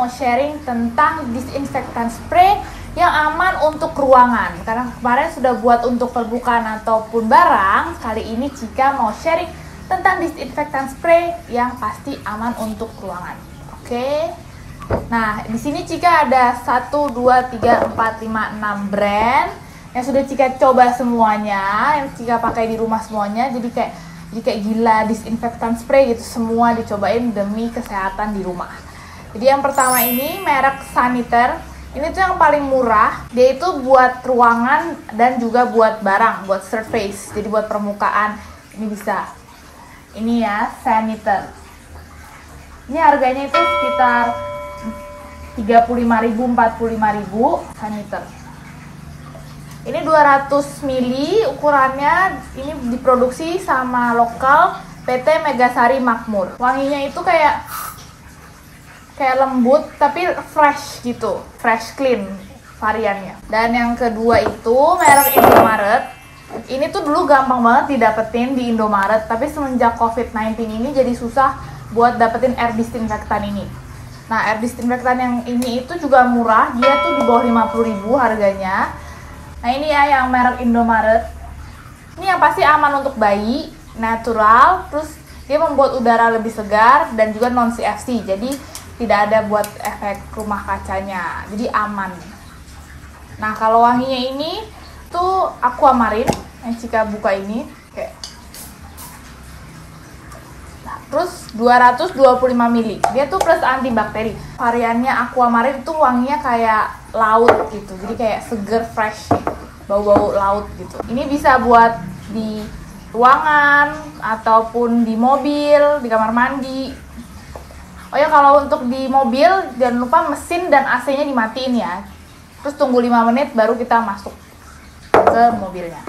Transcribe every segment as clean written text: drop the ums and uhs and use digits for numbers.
mau sharing tentang disinfektan spray yang aman untuk ruangan. Karena kemarin sudah buat untuk permukaan ataupun barang, kali ini Cika mau sharing tentang disinfektan spray yang pasti aman untuk ruangan. Oke. Nah, di sini Cika ada 1, 2, 3, 4, 5, 6 brand yang sudah Cika coba semuanya, yang Cika pakai di rumah semuanya. Jadi kayak gila disinfektan spray gitu, semua dicobain demi kesehatan di rumah. Jadi yang pertama ini merek Saniter. Ini tuh yang paling murah. Dia itu buat ruangan dan juga buat barang, buat surface. Jadi buat permukaan ini bisa. Ini ya, Saniter. Ini harganya itu sekitar 35.000, 45.000 Saniter. Ini 200 ml ukurannya. Ini diproduksi sama lokal PT Megasari Makmur. Wanginya itu kayak lembut tapi fresh gitu, fresh clean variannya. Dan yang kedua itu merek Indomaret. Ini tuh dulu gampang banget didapetin di Indomaret, tapi semenjak COVID-19 ini jadi susah buat dapetin air disinfektan ini. Nah, air disinfektan yang ini itu juga murah, dia tuh di bawah 50.000 harganya. Nah, ini ya yang merek Indomaret. Ini yang pasti aman untuk bayi, natural, terus dia membuat udara lebih segar dan juga non CFC. Jadi tidak ada buat efek rumah kacanya, jadi aman. Nah, kalau wanginya ini tuh aquamarine yang Cika buka ini kayak. Nah, terus 225 ml. Dia tuh plus antibakteri. Variannya aquamarine tuh wanginya kayak laut gitu. Jadi kayak seger, fresh, bau-bau laut gitu. Ini bisa buat di ruangan ataupun di mobil, di kamar mandi. Oh ya, kalau untuk di mobil jangan lupa mesin dan AC-nya dimatiin ya. Terus tunggu 5 menit baru kita masuk ke mobilnya.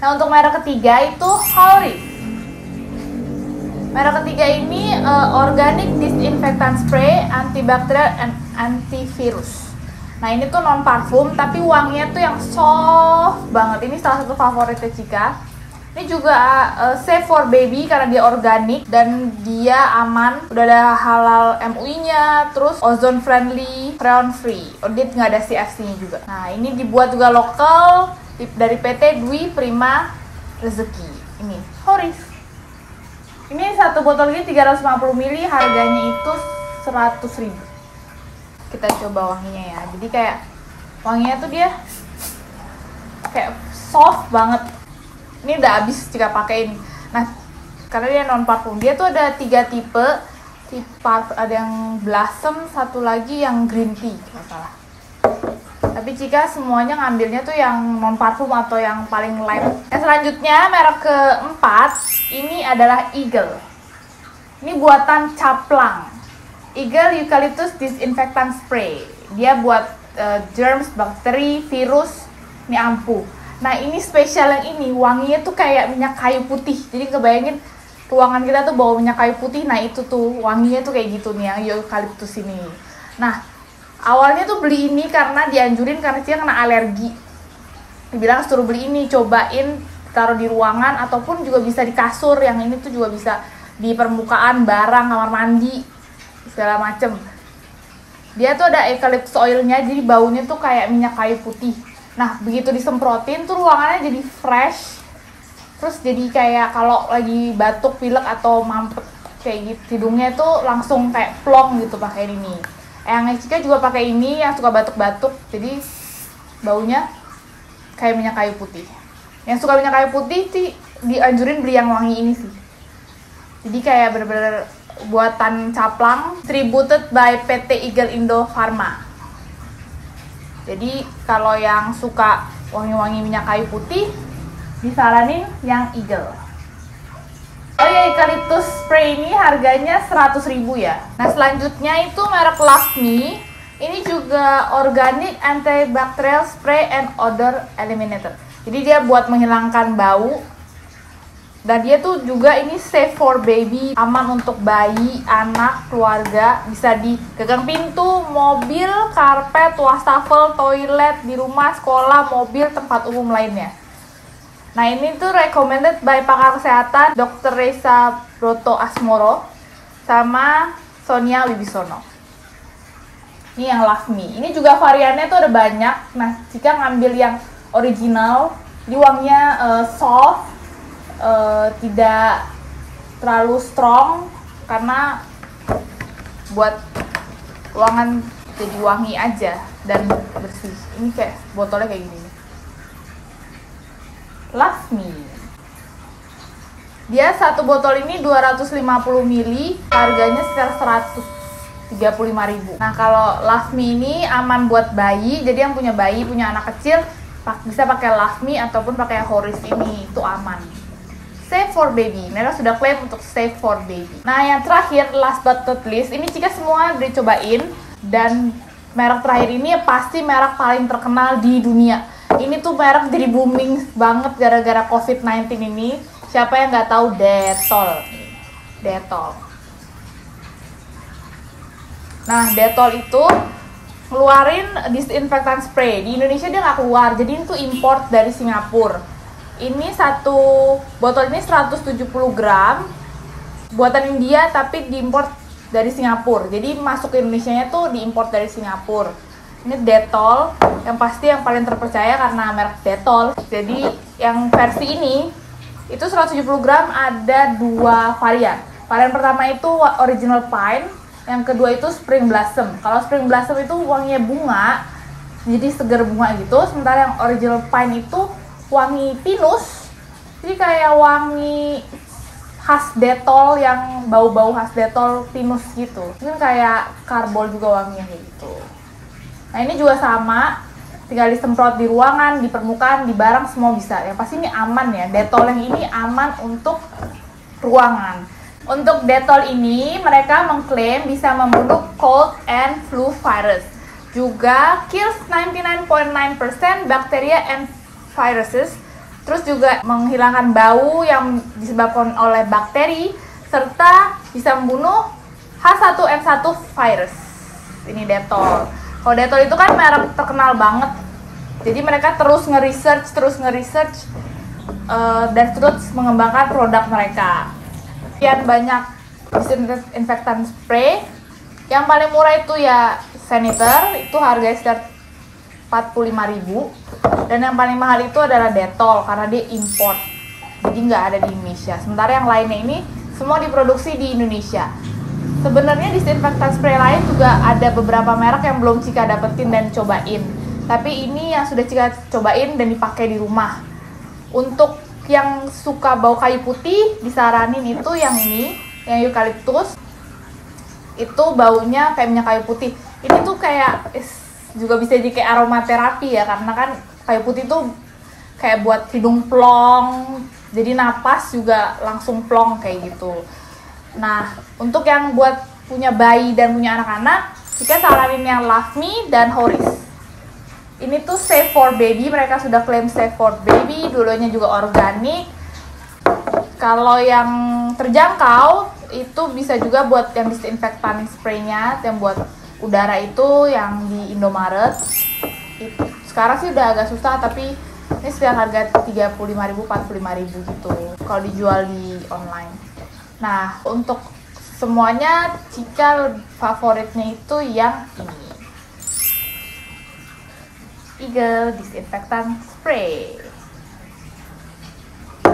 Nah, untuk merek ketiga itu Horis. Merek ketiga ini organic disinfectant spray, antibakterial and antivirus. Nah, ini tuh non parfum tapi wanginya tuh yang soft banget. Ini salah satu favoritnya Cika. Ini juga safe for baby karena dia organik dan dia aman. Udah ada halal MUI-nya, terus ozone friendly, freon free. Dia nggak ada CFC-nya juga. Nah, ini dibuat juga lokal dari PT Dwi Prima Rezeki. Ini Horis. Ini satu botol ini 350 ml, harganya itu 100.000. Kita coba wanginya ya. Jadi kayak wanginya tuh dia kayak soft banget. Ini udah habis Cika pakai ini. Nah, karena dia non parfum, dia tuh ada 3 tipe. Ada yang blossom, satu lagi yang green tea kalau salah. Tapi Cika semuanya ngambilnya tuh yang non parfum atau yang paling light. Yang selanjutnya merek keempat ini adalah Eagle. Ini buatan Caplang. Eagle Eucalyptus Disinfectant Spray. Dia buat germs, bakteri, virus. Ini ampuh. Nah, ini spesial yang ini, wanginya tuh kayak minyak kayu putih. Jadi kebayangin ruangan kita tuh bau minyak kayu putih. Nah, itu tuh wanginya tuh kayak gitu nih yang eucalyptus ini. Nah, awalnya tuh beli ini karena dianjurin karena Cika kena alergi. Dibilang suruh beli ini, cobain taruh di ruangan ataupun juga bisa di kasur. Yang ini tuh juga bisa di permukaan barang, kamar mandi, segala macem. Dia tuh ada eucalyptus oilnya, jadi baunya tuh kayak minyak kayu putih. Nah, begitu disemprotin tuh ruangannya jadi fresh. Terus jadi kayak kalau lagi batuk, pilek atau mampet kayak gitu, hidungnya tuh langsung kayak plong gitu pakai ini. Yang Cika juga pakai ini yang suka batuk-batuk. Jadi baunya kayak minyak kayu putih. Yang suka minyak kayu putih sih dianjurin beli yang wangi ini sih. Jadi kayak bener-bener buatan Caplang, distributed by PT Eagle Indo Pharma. Jadi kalau yang suka wangi-wangi minyak kayu putih, disaranin yang Eagle. Oh ya, eucalyptus spray ini harganya 100.000 ya. Nah, selanjutnya itu merek Love Me. Ini juga organic antibacterial spray and odor eliminator. Jadi dia buat menghilangkan bau. Dan dia tuh juga ini safe for baby, aman untuk bayi, anak, keluarga. Bisa di gagang pintu, mobil, karpet, wastafel, toilet, di rumah, sekolah, mobil, tempat umum lainnya. Nah, ini tuh recommended by pakar kesehatan Dr. Reza Broto Asmoro sama Sonia Wibisono. Ini yang Love Me. Ini juga variannya tuh ada banyak. Nah, jika ngambil yang original, ini wanginya soft, tidak terlalu strong, karena buat ruangan jadi wangi aja dan bersih. Ini kayak botolnya kayak gini. Love Me. Dia satu botol ini 250 ml, harganya sekitar 135.000. Nah, kalau Love Me ini aman buat bayi, jadi yang punya bayi, punya anak kecil bisa pakai Love Me ataupun pakai Horis ini, itu aman. Safe for baby, mereka sudah klaim untuk safe for baby. Nah, yang terakhir, last but not least, ini jika semua dicobain, dan merek terakhir ini pasti merek paling terkenal di dunia. Ini tuh merek jadi booming banget gara-gara COVID-19 ini. Siapa yang nggak tahu Dettol? Dettol. Nah, Dettol itu ngeluarin disinfektan spray. Di Indonesia dia nggak keluar, jadi itu import dari Singapura. Ini satu botol ini 170 gram, buatan India tapi diimport dari Singapura. Jadi masuk ke Indonesianya tuh diimport dari Singapura. Ini Dettol, yang pasti yang paling terpercaya karena merek Dettol. Jadi yang versi ini itu 170 gram ada 2 varian. Varian pertama itu original pine, yang kedua itu spring blossom. Kalau spring blossom itu wanginya bunga, jadi segar bunga gitu. Sementara yang original pine itu wangi pinus, jadi kayak wangi khas Dettol, yang bau-bau khas Dettol pinus gitu. Mungkin kayak karbol juga wanginya kayak gitu. Nah, ini juga sama, tinggal disemprot di ruangan, di permukaan, di barang, semua bisa. Yang pasti ini aman ya, Dettol yang ini aman untuk ruangan. Untuk Dettol ini, mereka mengklaim bisa membunuh cold and flu virus. Juga kills 99.9% bacteria and viruses. Terus juga menghilangkan bau yang disebabkan oleh bakteri, serta bisa membunuh H1N1 virus. Ini Dettol. Kalau Dettol itu kan merek terkenal banget. Jadi mereka terus nge-research dan terus mengembangkan produk mereka. Sekian banyak disinfektan spray. Yang paling murah itu ya Saniter, itu harganya sekitar 45.000. Dan yang paling mahal itu adalah Dettol karena dia import, jadi nggak ada di Indonesia. Sementara yang lainnya ini semua diproduksi di Indonesia. Sebenarnya disinfektan spray lain juga ada beberapa merek yang belum Cika dapetin dan cobain. Tapi ini yang sudah Cika cobain dan dipakai di rumah. Untuk yang suka bau kayu putih, disaranin itu yang ini, yang eukaliptus. Itu baunya kayak minyak kayu putih. Ini tuh kayak juga bisa jadi kayak aromaterapi ya, karena kan kayu putih tuh kayak buat hidung plong, jadi napas juga langsung plong kayak gitu. Nah, untuk yang buat punya bayi dan punya anak-anak, Cika saranin yang Love Me dan Horis. Ini tuh safe for baby, mereka sudah klaim safe for baby, dulunya juga organik. Kalau yang terjangkau, itu bisa juga buat yang disinfektan spraynya, yang buat udara itu yang di Indomaret. Sekarang sih udah agak susah, tapi ini sekitar harga 35.000, 45.000 gitu kalau dijual di online. Nah, untuk semuanya Cika favoritnya itu yang ini, Eagle Disinfektan Spray.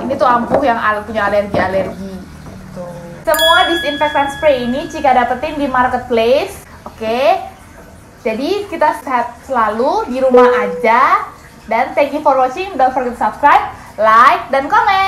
Ini tuh ampuh yang punya alergi-alergi gitu. Semua disinfektan spray ini Cika dapetin di marketplace. Oke, jadi kita sehat selalu di rumah aja. Dan thank you for watching. Don't forget to subscribe, like, dan komen.